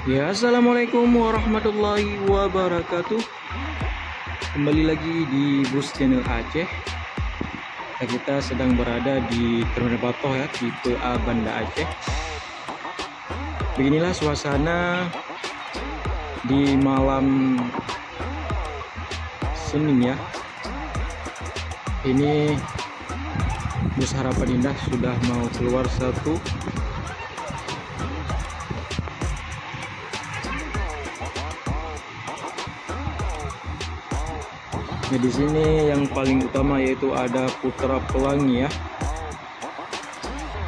Ya, assalamualaikum warahmatullahi wabarakatuh. Kembali lagi di Bus Channel Aceh. Kita sedang berada di Terminal Batoh ya, di PA Banda Aceh. Beginilah suasana di malam Senin ya. Ini bus Harapan Indah sudah mau keluar satu. Nah, di sini yang paling utama yaitu ada Putra Pelangi ya.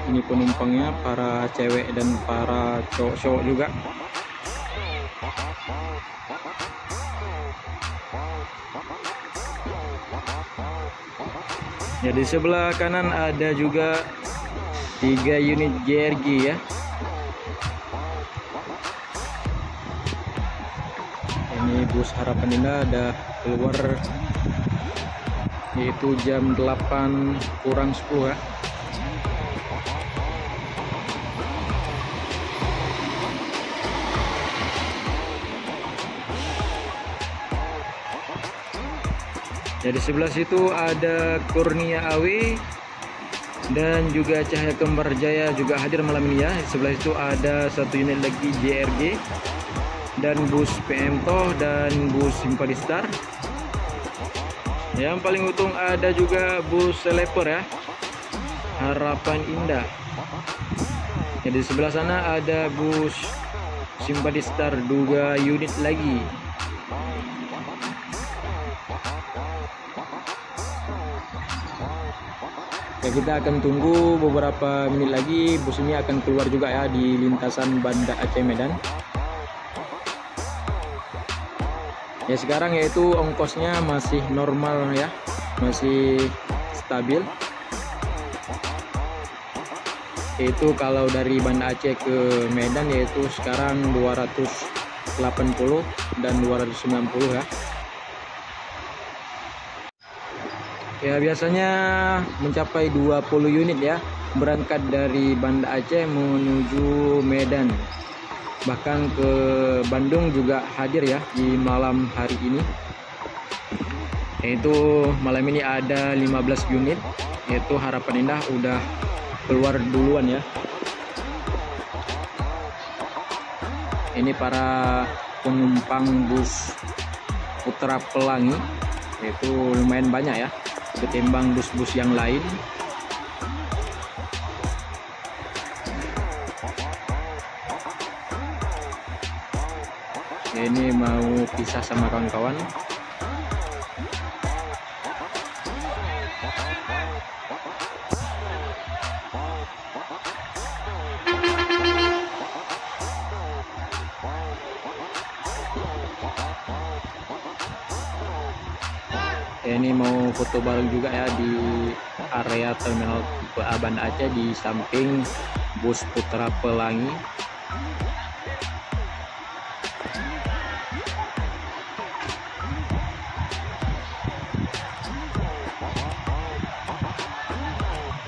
Ini penumpangnya para cewek dan para cowok-cowok juga. Ya, di sebelah kanan ada juga 3 unit JRG ya. Ini bus Harapan Indah ada keluar yaitu jam 8 kurang 10 ya. Jadi sebelah situ ada Kurnia AW dan juga Cahaya Kembar Jaya juga hadir malam ini ya. Sebelah itu ada satu unit lagi JRG dan bus PM Toh dan bus Simpadi Star. Yang paling untung ada juga bus Seleper ya, Harapan Indah. Jadi sebelah sana ada bus Simpadi Star 2 unit lagi. Ya, kita akan tunggu beberapa menit lagi, bus ini akan keluar juga ya di lintasan Banda Aceh Medan. Ya, sekarang yaitu ongkosnya masih normal ya, masih stabil. Yaitu kalau dari Banda Aceh ke Medan yaitu sekarang 280 dan 290 ya. Ya, biasanya mencapai 20 unit ya berangkat dari Banda Aceh menuju Medan. Bahkan ke Bandung juga hadir ya di malam hari ini. Yaitu malam ini ada 15 unit, yaitu Harapan Indah udah keluar duluan ya. Ini para penumpang bus Putra Pelangi, yaitu lumayan banyak ya ketimbang bus-bus yang lain. Ya, ini mau pisah sama kawan-kawan. Ya, ini mau foto bareng juga ya di area terminal PA Banda Aceh di samping bus Putra Pelangi.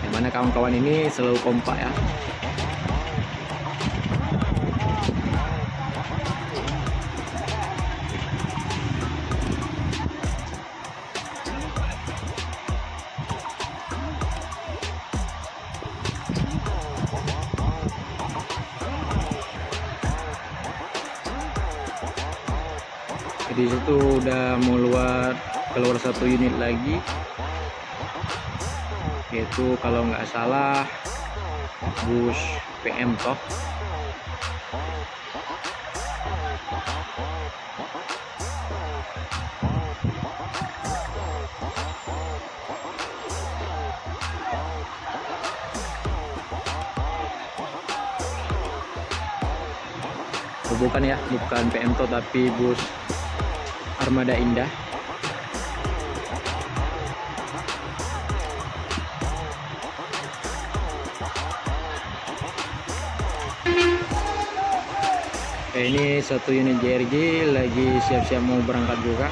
Yang mana kawan-kawan ini selalu kompak ya. Di situ udah mau keluar satu unit lagi, yaitu kalau nggak salah bus PM Toh. Bukan ya, bukan PM Toh tapi bus Armada Indah. Ini satu unit JRG lagi siap-siap mau berangkat juga.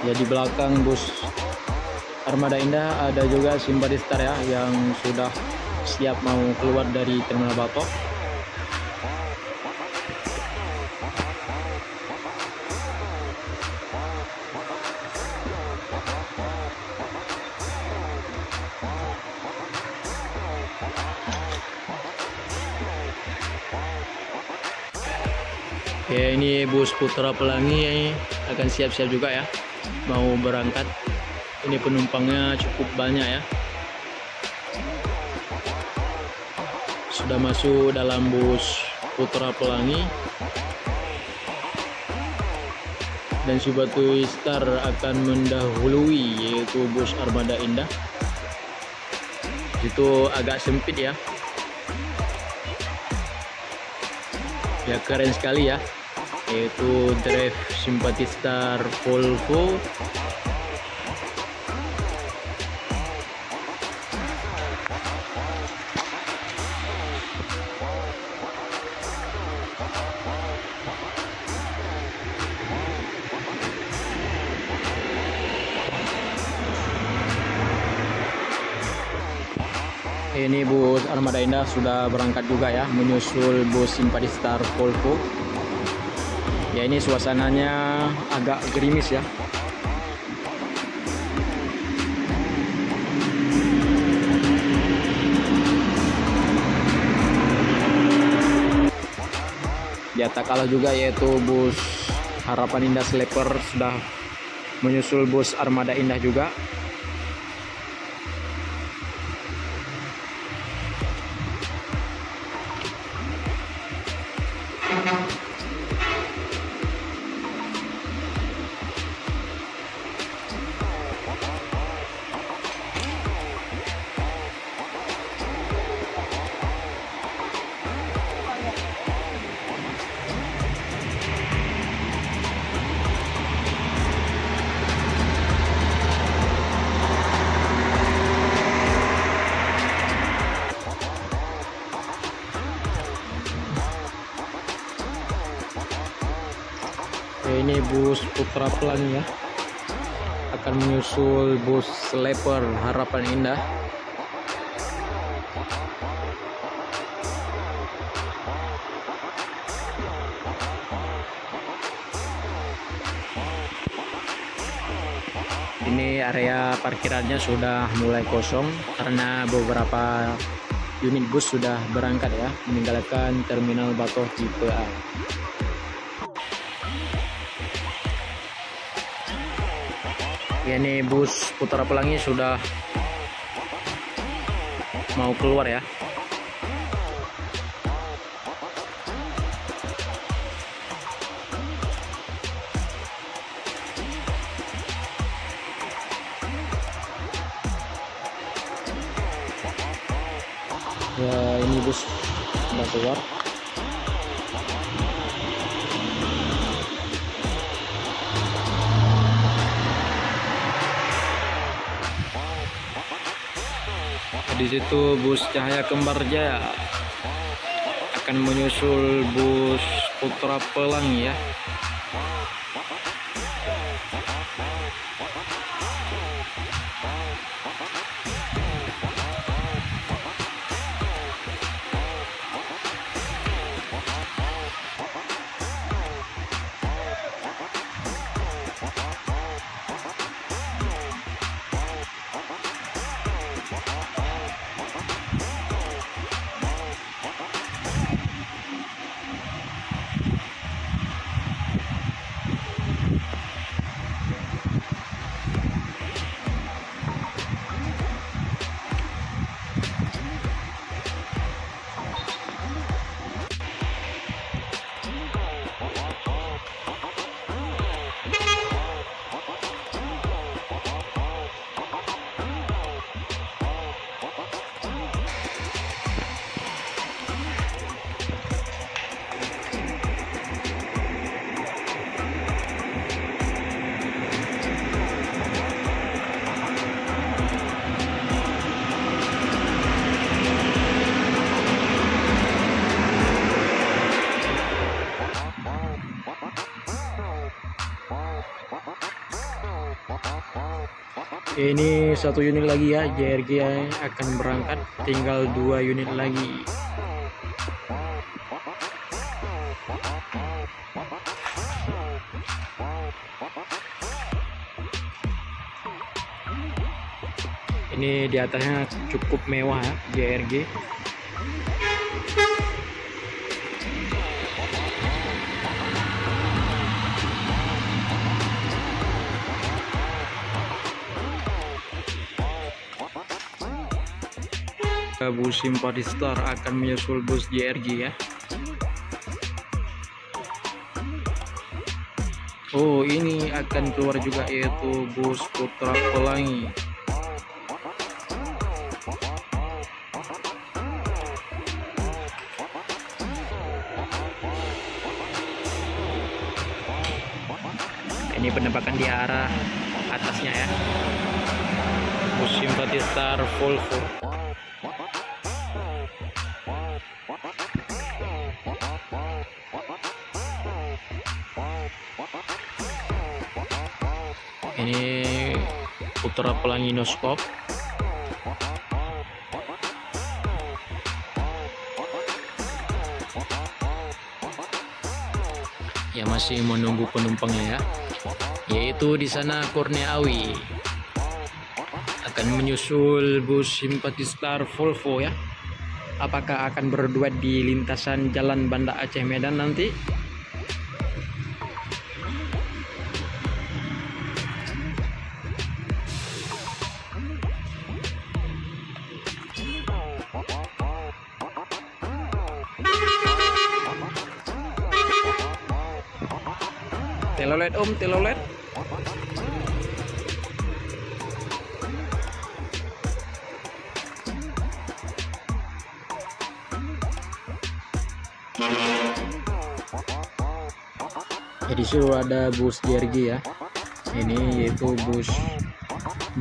Ya, di belakang bus Armada Indah ada juga Simpati Star ya, yang sudah siap mau keluar dari Terminal Batok. Ya, ini bus Putra Pelangi akan siap-siap juga ya, mau berangkat. Ini penumpangnya cukup banyak ya. Sudah masuk dalam bus Putra Pelangi. Dan Simpati Star akan mendahului yaitu bus Armada Indah. Itu agak sempit ya. Ya, keren sekali ya. Yaitu drive Simpati Star Volvo. Ini bus Armada Indah sudah berangkat juga ya, menyusul bus Simpati Star Volvo. Ya, ini suasananya agak gerimis ya. Ya, tak kalah juga yaitu bus Harapan Indah Sleeper sudah menyusul bus Armada Indah juga. Ini bus Putra Pelangi ya, akan menyusul bus Sleeper Harapan Indah. Ini area parkirannya sudah mulai kosong karena beberapa unit bus sudah berangkat ya, meninggalkan Terminal Batok tipe A. Ya, ini bus Putra Pelangi sudah mau keluar ya. Ya, ini bus sudah keluar. Di situ bus Cahaya Kembar Jaya akan menyusul bus Putra Pelangi ya. Ini 1 unit lagi ya, JRG yang akan berangkat, tinggal 2 unit lagi. Ini di atasnya cukup mewah ya, JRG. Bus Simpati Star akan menyusul bus JRG ya. Oh, ini akan keluar juga yaitu bus Putra Pelangi. Ini penampakan di arah atasnya ya. Bus Simpati Star Volvo. Ini Putra Pelangi Noskop. Ya, masih menunggu penumpangnya ya. Yaitu di sana Kurniawi akan menyusul bus Simpati Star Volvo ya. Apakah akan berdua di lintasan Jalan Banda Aceh Medan nanti? Telolet om, telolet. Jadi suruh ada bus JRG ya. Ini yaitu bus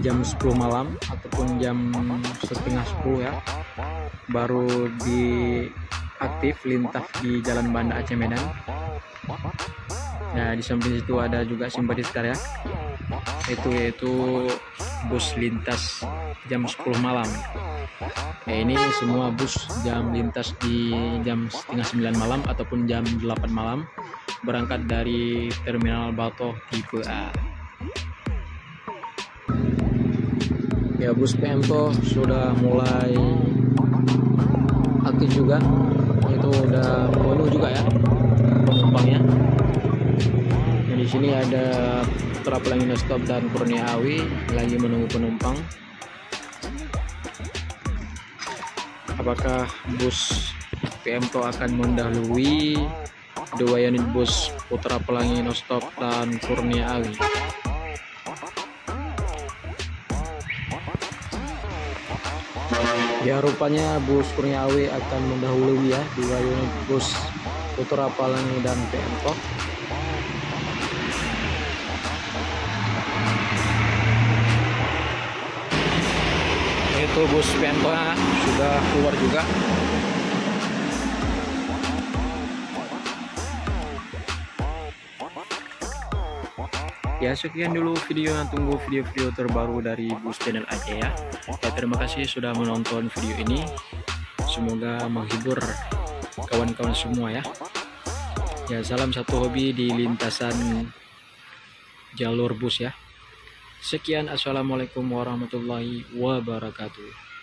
jam 10 malam ataupun jam setengah 10 ya. Baru diaktif lintas di Jalan Banda Aceh Medan. Nah, di samping situ ada juga Simpati Star ya. Yaitu bus lintas jam 10 malam. Nah, ini semua bus jam lintas di jam setengah 9 malam ataupun jam 8 malam, berangkat dari Terminal Batok tipe A. Ya, bus PMTO sudah mulai aktif juga. Itu udah penuh juga ya penumpangnya. Nah, di sini ada Putra Pelangi Nonstop dan Kurniawi lagi menunggu penumpang. Apakah bus PMTO akan mendahului 2 unit bus Putra Pelangi Nonstop dan Kurniawi? Ya, rupanya bus Kurniawi akan mendahului ya 2 unit bus Putra Pelangi dan PMTO. Itu bus PMTO sudah keluar juga. Ya, sekian dulu video, tunggu video-video terbaru dari Bus Channel Aceh ya. Terima kasih sudah menonton video ini. Semoga menghibur kawan-kawan semua ya. Ya, salam satu hobi di lintasan jalur bus ya. Sekian, assalamualaikum warahmatullahi wabarakatuh.